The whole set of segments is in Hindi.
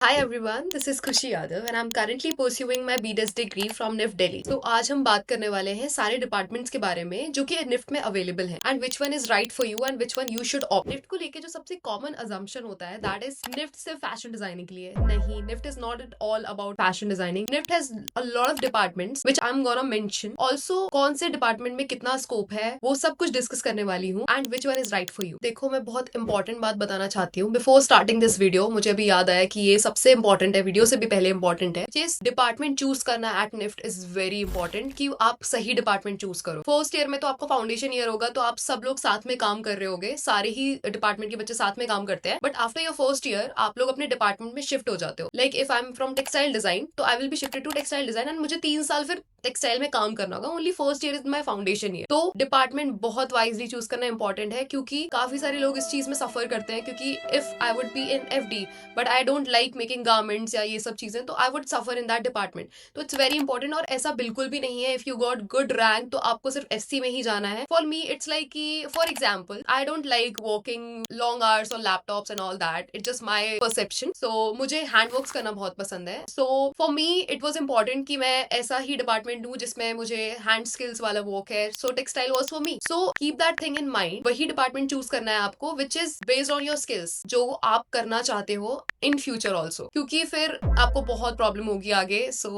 Hi everyone, this is Khushi Yadav and I'm currently pursuing my BDS degree from NIFT Delhi. तो आज हम बात करने वाले हैं सारे डिपार्टमेंट्स के बारे में जो कि निफ्ट में अवेलेबल है and which one is right for you and which one you should opt. NIFT को लेके जो सबसे कॉमन अजम्पशन होता है दैट इज निफ्ट सिर्फ फैशन डिजाइनिंग के लिए नहीं। NIFT is not at all about fashion designing. NIFT has a lot of departments which I am gonna mention. Also कौन से डिपार्टमेंट में कितना स्कोप है वो सब कुछ डिस्कस करने वाली हूँ and which one is right for you. देखो, मैं बहुत इंपॉर्टेंट बात बताना चाहती हूँ बिफोर स्टार्टिंग दिस वीडियो। मुझे अभी याद आया कि ये सबसे इंपॉर्टेंट है, वीडियो से भी पहले इंपॉर्टेंट है। जिस डिपार्टमेंट चूज करना at NIFT is very important कि आप सही डिपार्टमेंट चूज करो। फर्स्ट ईयर में तो आपको फाउंडेशन ईयर होगा तो आप सब लोग साथ में काम कर रहे होगे, सारे ही डिपार्टमेंट के बच्चे साथ में काम करते हैं। But after your first year आप लोग अपने डिपार्टमेंट में शिफ्ट हो जाते हो। Like if I am from textile design तो I will be shifted to textile design and मुझे 3 साल फिर टेक्सटाइल में काम करना होगा। Only first year is my foundation year. तो डिपार्टमेंट बहुत वाइजली चूज करना इंपॉर्टेंट है क्योंकि काफी सारे लोग इस चीज में सफर करते हैं। क्योंकि if I would be in FD but I don't like making garments या ये सब चीजें, तो I would suffer in that department. तो इट्स वेरी इंपॉर्टेंट। और ऐसा बिल्कुल भी नहीं है if you got good rank तो आपको सिर्फ एससी में ही जाना है। फॉर मी इट्स लाइक कि for example I don't like working long hours on laptops and all that. It's just my perception. So मुझे हैंडवर्क्स करना बहुत पसंद है। So for me it was important कि मैं ऐसा ही डिपार्टमेंट लूं जिसमें मुझे हैंड स्किल्स वाला वर्क है। So textile was for me. So keep that thing in mind. वही डिपार्टमेंट चूज करना है आपको which is based on your skills जो आप करना चाहते हो इन फ्यूचर ऑल्सो, क्योंकि फिर आपको बहुत प्रॉब्लम होगी आगे। सो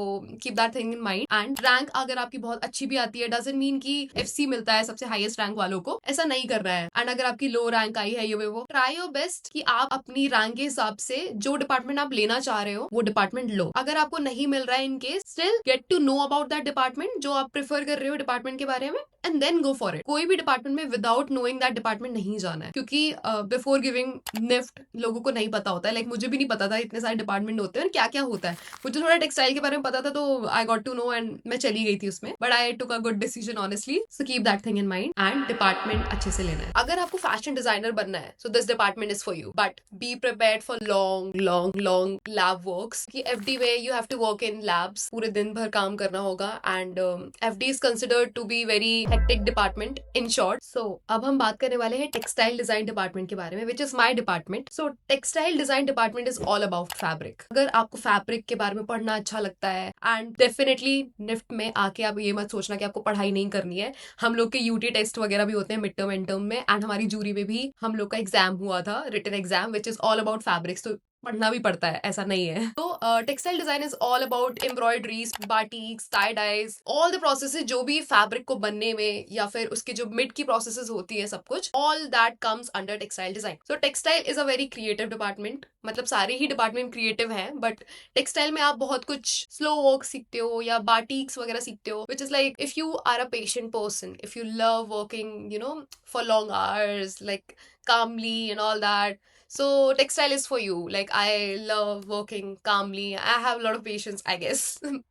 keep that thing in mind. And rank अगर आपकी बहुत अच्छी भी आती है डजंट मीन कि एफसी मिलता है सबसे हाईएस्ट रैंक वालों को, ऐसा नहीं कर रहा है। एंड अगर आपकी लो रैंक आई है ये वो, ट्राई योर बेस्ट कि आप अपनी रैंक के हिसाब से जो डिपार्टमेंट आप लेना चाह रहे हो वो डिपार्टमेंट लो। अगर आपको नहीं मिल रहा है in case, still get to know about that department जो आप प्रेफर कर रहे हो डिपार्टमेंट के बारे में and then go for it. कोई भी डिपार्टमेंट में विदाउट नोइंग दैट डिपार्टमेंट नहीं जाना है क्योंकि बिफोर गिविंग निफ्ट लोगों को नहीं पता होता है। लाइक मुझे भी नहीं पता था इतने सारे डिपार्टमेंट होते हैं और क्या क्या होता है। मुझे थोड़ा टेक्सटाइल के बारे में पता था तो I got to know and मैं चली गई थी उसमें। But I took a good decision honestly. So keep that thing in mind and department अच्छे से लेना है। अगर आपको फैशन डिजाइनर बनना है so this department is for you, but be prepared for long long long lab works. कि एफडी में you have to work in labs, पूरे दिन भर काम करना होगा and FD is considered to be very hectic department in short. So अब हम बात करने वाले हैं टेक्सटाइल डिजाइन डिपार्टमेंट के बारे में which is my department. So textile design department is all about fabric. अगर आपको फैब्रिक के बारे में पढ़ना अच्छा लगता है एंड डेफिनेटली निफ्ट में आके आप ये मत सोचना कि आपको पढ़ाई नहीं करनी है। हम लोग के यूटी टेस्ट वगैरह भी होते हैं मिड टर्म एंड टर्म में एंड हमारी जूरी में भी हम लोग का एग्जाम हुआ था, written exam which is all about fabrics. तो पढ़ना भी पड़ता है, ऐसा नहीं है। तो textile design is all about embroideries, batiks, tie dyes, all the processes जो भी फैब्रिक को बनने में या फिर उसके जो मिड की प्रोसेसेस होती है सब कुछ, all that comes under textile design. So textile is a very creative department. मतलब सारे ही डिपार्टमेंट क्रिएटिव हैं बट टेक्सटाइल में आप बहुत कुछ स्लो वर्क सीखते हो या बाटिक्स वगैरह सीखते हो which is like if you are a patient person, if you love working for long hours like calmly and all that. So textile is for you. Like I love working calmly. I have a lot of patience, I guess.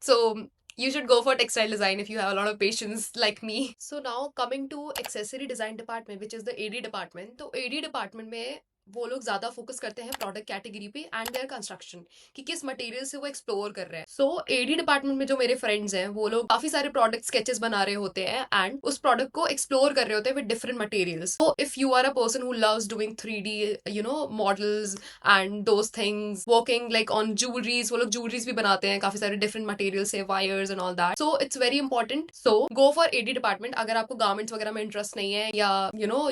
So you should go for textile design if you have a lot of patience like me. So now coming to accessory design department, which is the AD department. तो AD department में वो लोग ज्यादा फोकस करते हैं प्रोडक्ट कैटेगरी पे एंड देयर कंस्ट्रक्शन कि किस मटेरियल से वो एक्सप्लोर कर रहे हैं। सो एडी डिपार्टमेंट में जो मेरे फ्रेंड्स हैं वो लोग काफी सारे प्रोडक्ट स्केचेस बना रहे होते हैं एंड उस प्रोडक्ट को एक्सप्लोर कर रहे होते हैं with different materials. So if you are a person who loves doing 3D models and those things, working like on jewelleries, वो लोग ज्वेलरीज भी बनाते हैं काफी सारे डिफरेंट मटेरियल से, wires and all that. So it's very important. So go for AD department अगर आपको गारमेंट्स वगैरह में इंटरेस्ट नहीं है या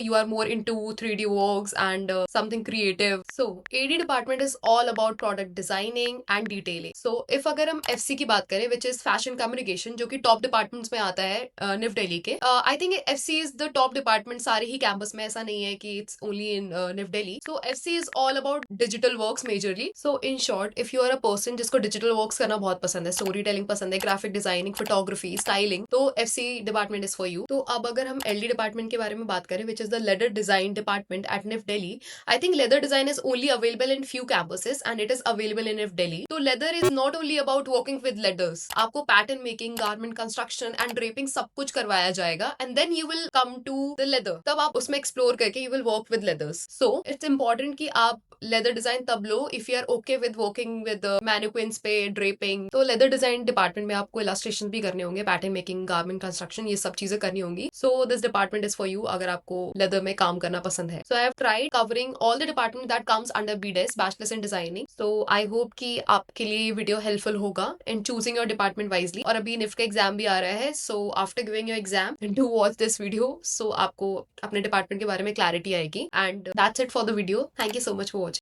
you are more into 3D works and something creative. So AD department is all about product designing and detailing. So if अगर हम FC की बात करें which is fashion communication जो कि top departments में आता है निफ्ट दिल्ली के, I think FC is the top department सारे ही campus में, ऐसा नहीं है कि it's only in NIFT Delhi. So FC is all about digital works majorly. So in short if you are a person जिसको digital works करना बहुत पसंद है, story telling पसंद है, graphic designing, photography, styling, तो FC department is for you. तो अब अगर हम LD department के बारे में बात करें which is the leather design department at NIFT Delhi, I think leather design is only available in few campuses and it is available in NIFT Delhi. So leather is not only about working with leathers. आपको pattern making, garment construction and draping सब कुछ करवाया जाएगा and then you will come to the leather. तब आप उसमें explore करके you will work with leathers. So it's important कि आप leather design तब लो if you are okay with working with mannequins पे draping. तो leather design department में आपको illustration भी करने होंगे, pattern making, garment construction, ये सब चीजें करनी होंगी. So this department is for you अगर आपको leather में काम करना पसंद है. So I have tried covering all the department that comes under BDES, bachelors in designing. So I hope कि आपके लिए ये वीडियो हेल्पफुल होगा in choosing your department wisely. और अभी निफ्ट का एग्जाम भी आ रहा है, so after giving your exam do watch this video, so आपको अपने डिपार्टमेंट के बारे में क्लैरिटी आएगी. And that's it for the video. Thank you so much for watching.